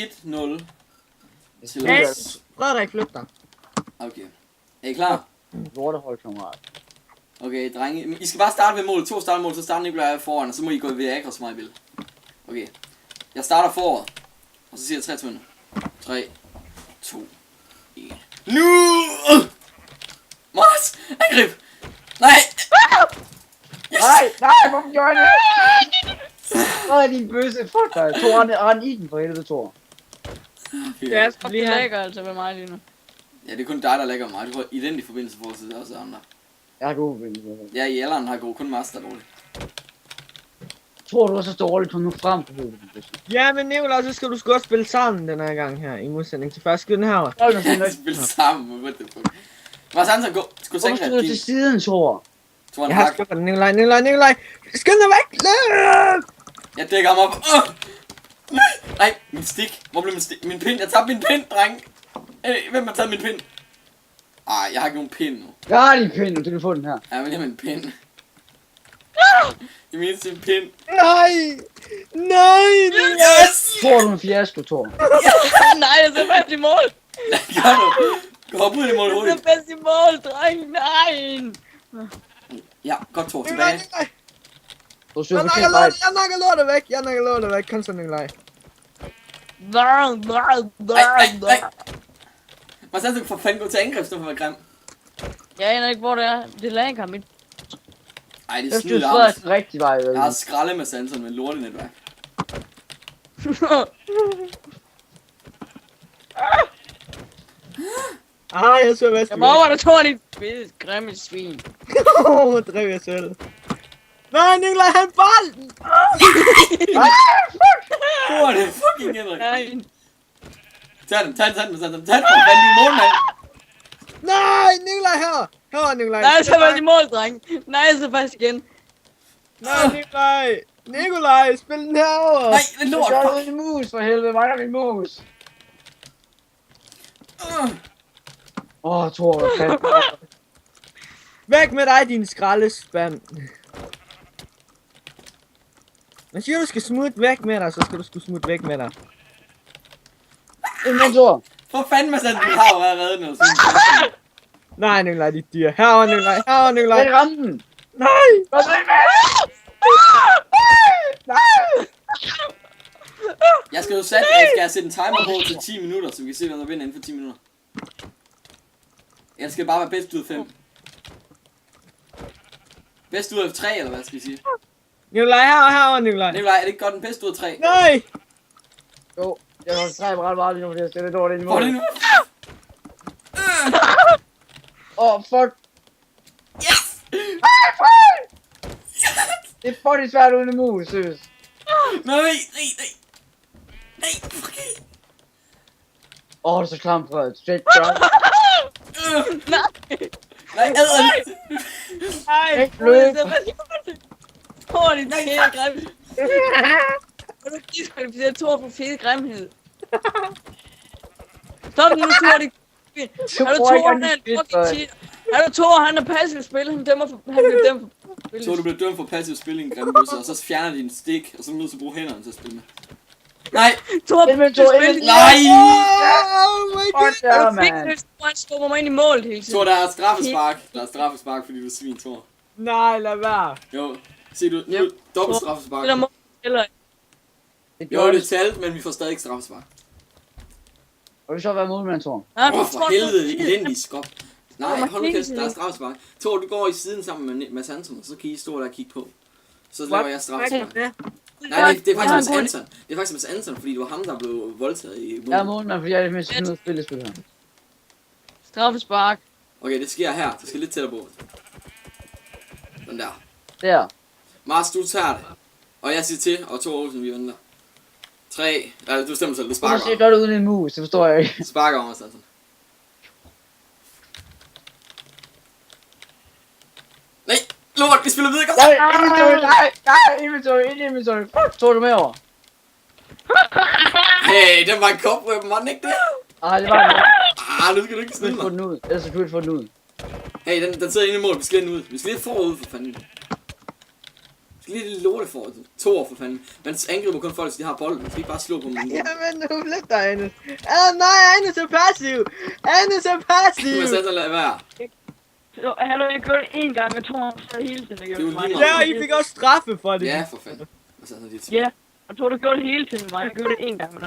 1-0. Frederik, flyt dig. Okay. Er I klar? Lortehold, kammerat. Okay, drenge. I skal bare starte ved mål. 2 startmål, så starter Nikolaj foran, og så må I gå ved Agres, som I vil. Okay. Jeg starter foråret. Og så siger jeg 3 tunder. 3, 2, 1. Nu! Mars! Angreb! Nej! Yes! Nej, hvorfor gjorde jeg det? Hvor er din bøsse? Fuck dig. Thor, han i den for helvede, Thor. Okay. Ja, jeg skal Det lige have. lægger altså ved mig lige nu. Ja, det er kun dig, der lægger mig. Du har identisk forbindelse for til også andre. Jeg har god forbindelse. Ja, i alderen har god, kun Mars der er dårlig. Tror du er så dårligt, kom nu frem på helvede. Ja, men Nicolaj, så skal du sgu også spille sammen den her gang her, i modsætning til første skyden her. Vi spiller sammen, what the fuck. Mars Hansen, gå. Skulle Hvorfor tænke stod du til siden, Thor? Tror Jeg han har hakker. skubbt den, Nicolaj. Skynd dig væk! Løb! Jeg dækker ham op. Nej, min stik. Hvor blev min stik? Min pind. Jeg tabte min pind, dreng. Hvem har taget min pind? Ej, jeg har ikke nogen pind nu. Jeg har din pind, du kan få den her. Ja, men jeg har min pind. Jeg mener sin pind. Nej! Yes! Thor, du er en fiasko, Thor. Nej, jeg er så fast i mål. Gør du? Gå op ud i mål Jeg er hurtigt. så fast i mål, dreng. Nej. Ja, godt Thor, Nicolaj, tilbage. Nicolaj! Du styrer Jeg forkert vej. nakker lortet væk, jeg nakker lortet væk. Kom så, Nicolaj. Nej. Mars Hansen, for fanden gå til angreb, så for at være grim. Jeg aner ikke, hvor det er. Det lægger mit. Ej, det er Jeg snyd styrer arms. Frederik den rigtige vej. Jeg har skraldet med Sanson med lortenetværk. Jeg så vest. Jeg må over, der tog dit fede, grimme svin. Drev jeg selv. Nej, Nicolaj, han bolden! Hvor er det fucking Henrik? Nej. Tag den, Sanson. Tag den, for fanden, du er målmand. Nej, Nicolaj her! Her, Nicolaj. Nej, så fast i mål, dreng. Nej, så fast igen. Nej, Nicolaj. Nicolaj, spil den herover. Nej, det er lort, Gør fuck. du en mus, for helvede. Mig er min mus. Thor, hvad fanden? Væk med dig, din skraldespand. Man siger, du skal smutte væk med dig, så skal du sgu smutte væk med dig. Ind, Thor. For fanden, Mars Hansen, du har jo allerede noget sådan. Nej, Nicolaj, dit dyr. Herover, Nicolaj. Herover, Nicolaj. Jeg ramte den. Nej! Jeg skal sætte en timer på til 10 minutter, så vi kan se, hvem der vinder inden for 10 minutter. Jeg skal bare være bedst ud af 5. Bedst ud af 3, eller hvad skal vi sige? Nicolaj, herover, Nicolaj. Nikolaj, er det ikke godt den bedste ud af 3? Nej! Jo, jeg har stræbt ret meget lige nu, fordi jeg stiller dårligt i Hvor er det mål. nu? Fuck. Yes! Det er fucking svært uden en mus, seriøst. Nej. Fuck. Det er så klamt, Frederik. Straight drop. Nej, æder. Nej, Ikke løb. Hvor er dit fede grimme? Har du diskvalificeret Thor for fede grimhed? Stop nu, Thor, det har du Thor, han er en fucking cheater. Har du Thor, han er passiv spil, han bliver dømt for spil. Så du bliver dømt for passiv spilling, grimme bøsser, og så fjerner din stik, og så er du nødt til at bruge hænderne til at spille med. Nej! Thor, Emil, du Thor, spiller Emil. Nej! Oh my god! Fuck der, du fik man. løst, hvor han skubber mig ind i målet hele tiden. Thor, der er straffespark. Der er straffespark, fordi du er svin, Thor. Nej, lad være. Jo. Se du, Yep. dobbelt straffespark. Eller mål, eller Jo, det er talt, men vi får stadig ikke straffespark. Og vi så være målmand, Thor. For helvede, elendig skop. Nej, hold nu kæft, der er straffespark. Thor, du går i siden sammen med Mads Hansen, og så kan I stå der og kigge på. Så laver jeg straffespark. Nej, det er faktisk Mads Hansen. Det er faktisk Mads Hansen, fordi det var ham, der blev voldtaget i Jeg er målmand, fordi jeg er det mest sådan noget spil her. straffespark. Okay, det sker her. Det skal lidt tættere på. Sådan der. Der. Mars, du tager det. Og jeg siger til, og 2 Olsen, vi venter. 3. Ja, du stemmer selv. Det Du må se sparker. godt uden en mus, det forstår jeg ikke. Det sparker om os, altså. Nej! Lort, vi spiller videre, kom! Inventory. Fuck, tog du med over? Hey, det var en cobweb, var den ikke det? Ej, det var det. Nu skal du ikke Du snille kan få mig. den ud, ellers kan du ikke få den ud. Hey, den sidder inde i mål. Vi skal lige forud for fanden. Lille lorte for det. 2 år for fanden. Man angriber kun folk, hvis de har bolden. Man skal ikke bare slå på dem. Jamen, nu lidt dig, Anne. Nej, Anne er så passiv. Anne er så passiv. Men så lad være. Så han har gjort det en gang, jeg tror, så hele tiden. Det er jo lige meget. Ja, I fik også straffe for det. Ja, for fanden. Ja, jeg tror, du gjorde det hele tiden, mig. Jeg gjorde det en gang med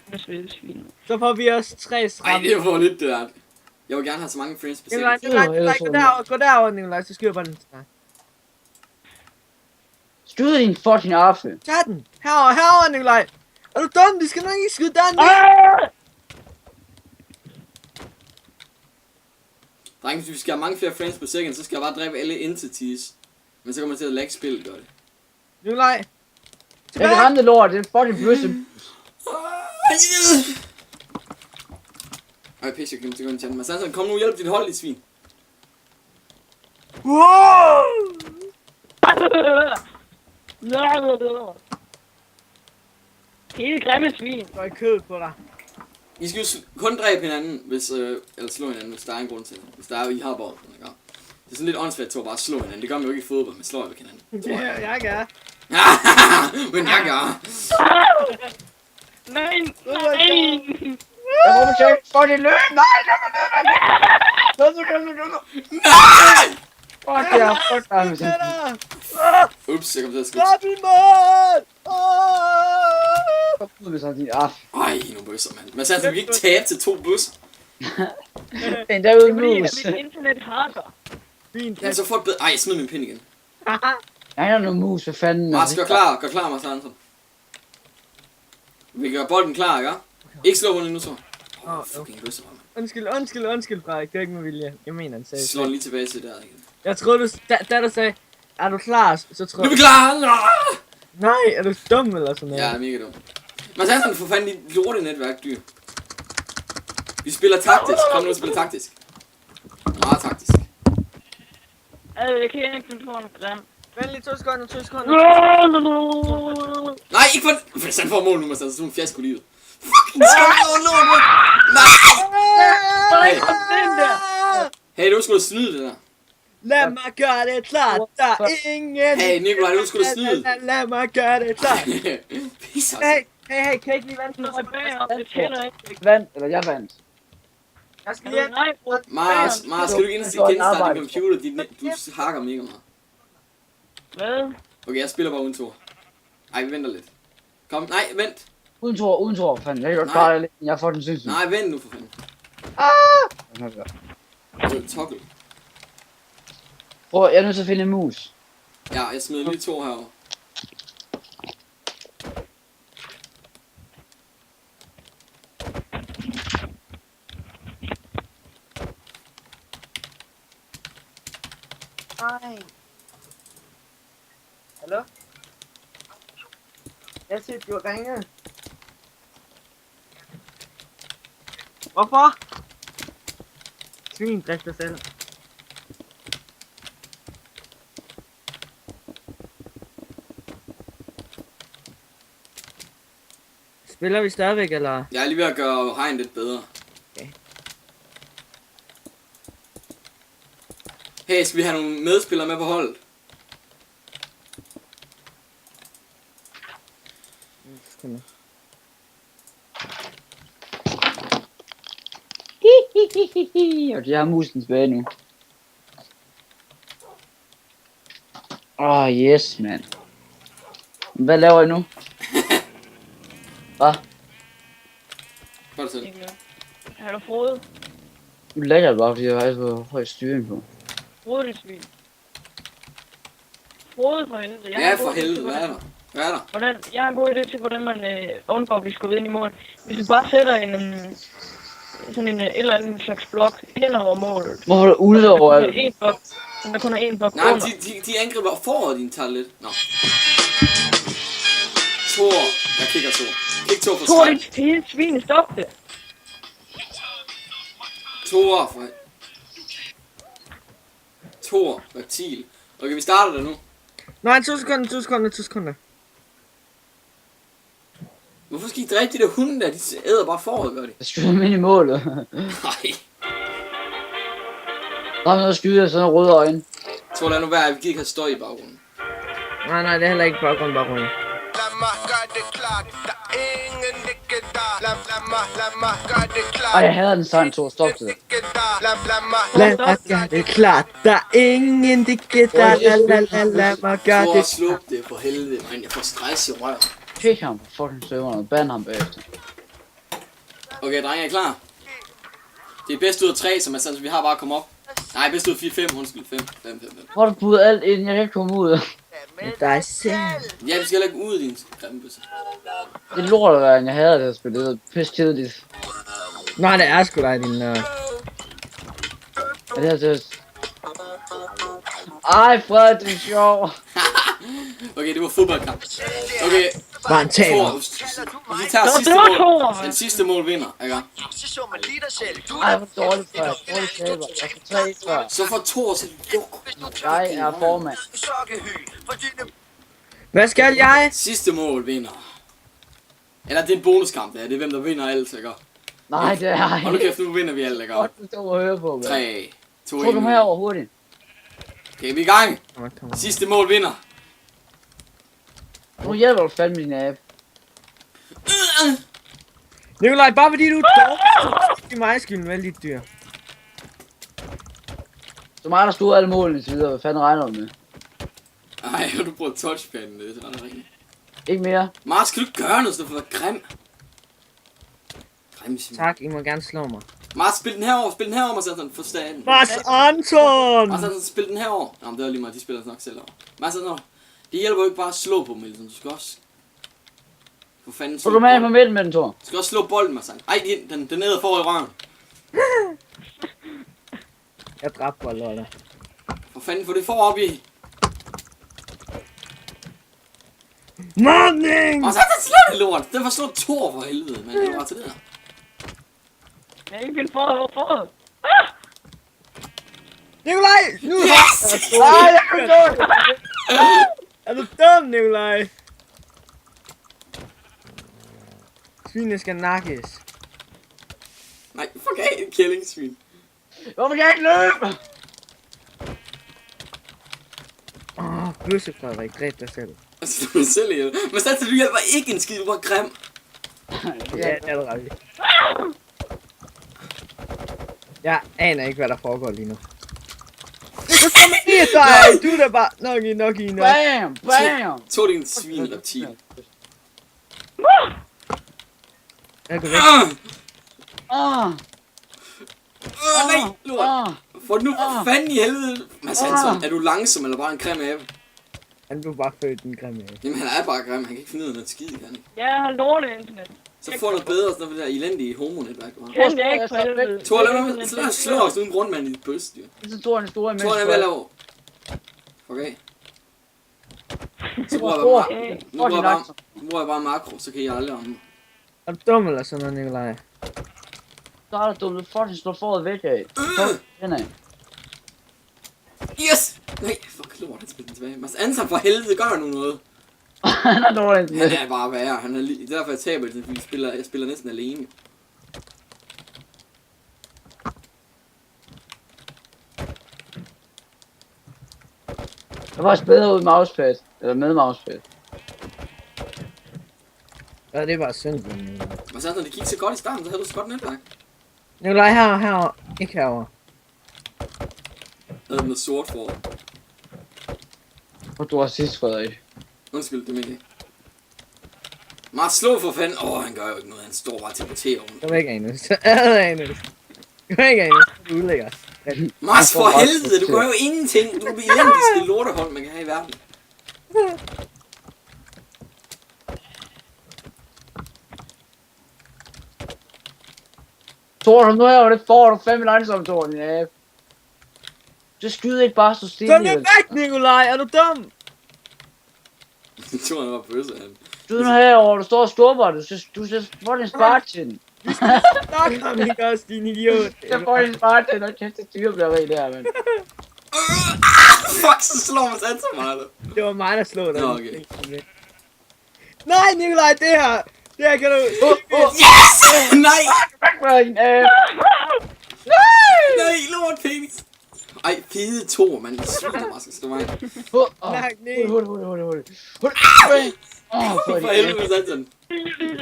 den svin. Så får vi også 3 Ej, straffe. det er for lidt det der. Jeg vil gerne have så mange frames på Nikolaj, sækken. gå derover, Nikolaj, så skyder bare den. Skyde din fucking affe. Tag den. Herover, Nikolaj. Er du dum? De skal nok ikke skyde den. Drenge, hvis vi skal have mange flere frames på sækken, så skal jeg bare dræbe alle entities. Men så kommer man til at lagge spillet, gør det. Nikolaj. Jeg kan ramme det lort, det er fucking bøsse. Ej, pisse, jeg glemte at gå ind til den. Men Sanson, kom nu, hjælp dit hold, dit svin. Hele grimme svin. Der er kød på dig. I skal jo kun dræbe hinanden, hvis, eller slå hinanden, hvis der er en grund til det. Hvis der er, I har bolden, ikke? Det er sådan lidt åndssvagt til at bare slå hinanden. Det gør man jo ikke i fodbold, man slår jo ikke hinanden. Ja, jeg gør. Men jeg gør. Nej. Jeg må tjekke for det løb. Nej, Nej! fuck ja, fuck dig. Ups, jeg kom til at skrive. Stop i mål! Kom ud med sådan din affe. Ej, nu bøsser, mand. Men Sanson, vi kan ikke tabe til 2 bøsser. Den derude Fordi mus. mit internet hakker. Fint. Ja, så får et bedre... Ej, smid min pind igen. Jeg er noget mus, hvad fanden. Mars, gør klar, Mars Sanson. Vi gør bolden klar, ikke? Ikke slå hunden nu, så. Fucking bøsser, mand. Undskyld, Frederik. Det er ikke med vilje. Jeg mener, han sagde. Slå den lige tilbage til der, ikke? Jeg troede, da du sagde, er du klar, så tror Nu er vi jeg... klar! Nej, er du dum eller sådan noget? Ja, mega dumt. Men Sanson, for fanden dit lortenetværk, dyr. Vi spiller taktisk. Kom nu, vi spiller taktisk. Meget taktisk. Jeg kan ikke finde på en grim. Vent lige 2 sekunder. Nej, ikke for... Hvis han får mål nu, så er det en fiasko livet. Fucking skål, lort, mand! Nej! Hey, du skulle snyde det der. Lad mig gøre det klart, der er ingen... Hey, Nikolaj, du skulle snyde. Lad mig gøre det klart. Pisse os. Hey, kan ikke lige vente Nu er jeg bagom, det tæller ikke. Vandt, eller jeg vandt. Jeg skal hjem. Nej, bror. Mars, skal du ikke genstarte din computer? Du hakker mega meget. Hvad? Okay, jeg spiller bare uden Thor. Ej, vi venter lidt. Kom, nej, vent. Uden Thor, fanden. Jeg kan godt klare det lidt. Jeg får den sindssygt. Nej, vent nu for fanden. Det er toggle. Prøv, jeg er nødt til at finde en mus. Ja, jeg smider lige Thor herovre. Nej. Hallo? Jeg siger, du ringer. Hvorfor? Svin, dræb dig selv. Spiller vi stadigvæk, eller? Jeg er lige ved at gøre hegn lidt bedre. Okay. Hey, skal vi have nogle medspillere med på holdet? Og de har musen tilbage nu. Yes, man. Hvad laver I nu? Hvad? Gør det selv. Har du Frode? Nu lægger det bare, fordi jeg har så høj styring på. Frode, det svin. Frode for helvede. Ja, for helvede. Hvad er der? Hvad er der? Jeg har en god idé til, hvordan man undgår at blive skubbet ind i mål. Hvis du bare sætter sådan en eller anden slags blok hen over målet. Hvorfor er der ulde over alt? En blok. Der kun er en blok Nej, under. de angriber foråret din tager lidt. Nå. Thor. Jeg kigger Thor. Kig Thor for Thor, skræk. det hele svin, stop det. Thor for... Thor. Reptil. Okay, vi starter der nu. Nej, 2 sekunder. Hvorfor skal I dræbe de der hunde der? De æder bare foråret, gør de. Jeg skyder dem ind i målet. Nej. Der er noget at skyde af sådan nogle røde øjne. Thor, lad nu være, vi gider ikke have støj i baggrunden. Nej, det er heller ikke baggrund. Lad mig gøre det klart, der er ingen ikke der. Lad mig gøre det klart. Ej, jeg hader den sang, Thor. Stop det. Lad mig Lad mig gøre det klart. Der er ingen ikke der. Lad mig gøre Thor, det. sluk det for helvede, man. Jeg får stress i røven. Kick ham på fucking serveren og ban ham bagefter. Okay, drenge, er I klar? Det er bedst ud af 3, som er sådan, så vi har bare at komme op. Nej, bedst ud af 4-5, undskyld. 5. Hvor har du puttet alt ind? Jeg kan ikke komme ud. Dig selv. Ja, vi skal heller ikke ud, din grimme bøsse. Det er lort at være, jeg hader det at spille. Det er pisse kedeligt. Nej, det er sgu dig, din... Ja, det er det. Ej, Fred, det er sjovt. Okay, det var fodboldkamp. Okay, Bare en taber. Thor, hvis vi tager sidste det var mål, Thor, den sidste mål vinder, ikke? Ej, hvor dårligt, Fred. Dårligt taber. Jeg får 3 før. Så får Thor så luk. Jeg er formand. Hvad skal jeg? Sidste mål vinder. Eller det er en bonuskamp, det er. Det er hvem der vinder alt, ikke? Nej, det er jeg. Hold nu kæft, nu vinder vi alt, ikke? Godt, du står og hører på, mand. 3, 2, Tror 1. du herover hurtigt? Okay, vi er i gang. Kom. Sidste mål vinder. Nu hjælper du fandme din app. Nikolaj, bare fordi du er dårlig. Det er mig skyld, med lidt dyr. Så mig, der stod alle målene til videre. Hvad fanden regner du med? Ej, du bruger touchpaden, det er sådan rent. Ikke mere? Mars, kan du ikke gøre noget, så du får grim? Grim, svin. Tak, I må gerne slå mig. Mars, spil den herover, Mars Anton, forstand. Mads Anton! Mars Anton, spil den herover. Jamen, det var lige meget, de spiller nok selv over. Mars Anton, det hjælper jo ikke bare at slå på dem, Milton. Du skal også... For fanden Så du med på midten med den, Thor? Du skal også slå bolden, Mars Anton. Ej, den nede for i røven. Jeg dræbte bolden, eller? For fanden, få det for op i. Morning! Mars Anton, slå det lort. Den var slå Thor for helvede, mand. Det var til det der. Jeg er ikke vildt for. Nikolaj! Nu! Yes! Nej, jeg er dum! Er du dum, Nikolaj? Svinene skal nakkes. Nej, fuck af, kællingsvin. Hvorfor kan jeg ikke løbe? Bøsse Frederik, dræb dig selv. Altså, du er selv ihjel. Men Stanton, du hjælper ikke en skid, du var grim. Ja, det er det rigtigt. Jeg aner ikke, hvad der foregår lige nu. Du kommer i dig! Du er da bare... Nok. Bam! Tog din svin reptil. Jeg går væk. Nej, lort. For nu for fanden i helvede. Mads Hansen, er du langsom eller bare en grim abe? Han blev bare født en grimme. Jamen han er bare grim, han kan ikke finde ud af noget skid, kan han ikke? Jeg har lortet internet. Så få noget bedre, sådan noget der elendige homonetværk, du har. Kan jeg ikke for helvede. Thor, lad os slå os uden grund, mand, i dit bøssedyr. Så Thor er en stor imens. Thor, er vel over. Okay. Så bruger jeg bare makro, så kan I aldrig om. Er du dum eller sådan noget, Nikolaj? Så er der dumt, du fucking slår foråret væk af. Henad. Yes! Nej, fuck lort, han spiller den tilbage. Mads Anton, for helvede, gør nu noget. Han er dårlig. Han er bare værre, han er det er derfor jeg taber det, fordi jeg spiller næsten alene. Jeg var også bedre uden mousepad. Eller med mousepad. Ja, det er bare synd for Nikolaj. Mads Anton, det gik så godt i starten, så havde du så godt netværk. Nikolaj, her. Ikke herovre. Jeg havde noget sort for. Og du har sidst, Frederik. Undskyld, det mener jeg. Mars, slå for fanden. Han gør jo ikke noget, han står bare til porterer. Kom ikke, Anus. Anus. Kom ikke, Anus. Du udlægger. Mars, for helvede, du gør jo ingenting. Du er det elendigste lortehold, man kan have i verden. Thor, nu er jo det for, du fandme langsomt, Thor, din abe. Du skyder ikke bare så stille. Kom nu væk, Nikolaj. Er du dum? Jeg tror, han var bøsse, han. Du er nu herovre, du står og skubber, du ser fucking Spartan. Snak ham ikke også, din idiot. Jeg får en Spartan, og kæft, det styrer bliver rig der, mand. Fuck, så slår man sig så meget. Det var mig, der slog dig. Nå, okay. Nej, Nikolaj, det her. Det her kan du... Yes! Nej! Fuck, din abe. Nej, lort penis. Ej, fede Thor, man. Det sviner mig, skal stå mig. Hurtigt. For helvede, Sanson.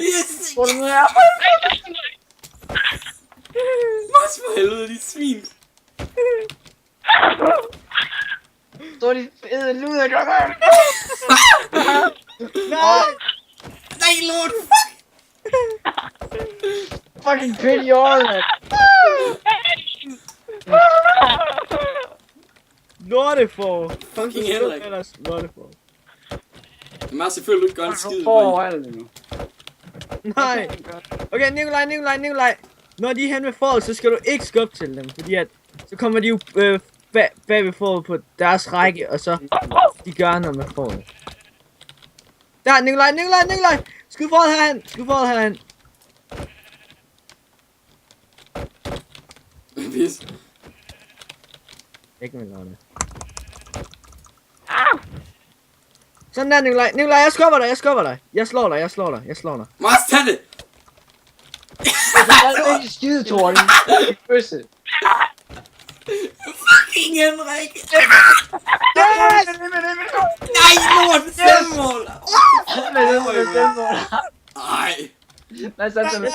Yes! Hvor er det nu her? Mads, for helvede, de svin. Så er de fede luder, gør Nej, lort. fucking pretty all, man. Lortefår. Fucking Henrik. Lortefår. Mads, selvfølgelig ikke gøre en skid. Får alt nu. Nej. Okay, Nikolaj. Når de er hen ved fåret, så skal du ikke skubbe til dem, fordi at så kommer de jo bag ved fåret på deres række, og så de gør noget med fåret. Der, Nikolaj! Skyd fåret herhen! Pis. Ikke med Lotte. Sådan der, Nikolaj, jeg skubber dig. Jeg slår dig. Mads, tag det. Jeg er ikke skide, Thor. Det er bøsse. Fucking Henrik. Nej, lort. 5 mål. Hvad er det, Ej. hvad er det,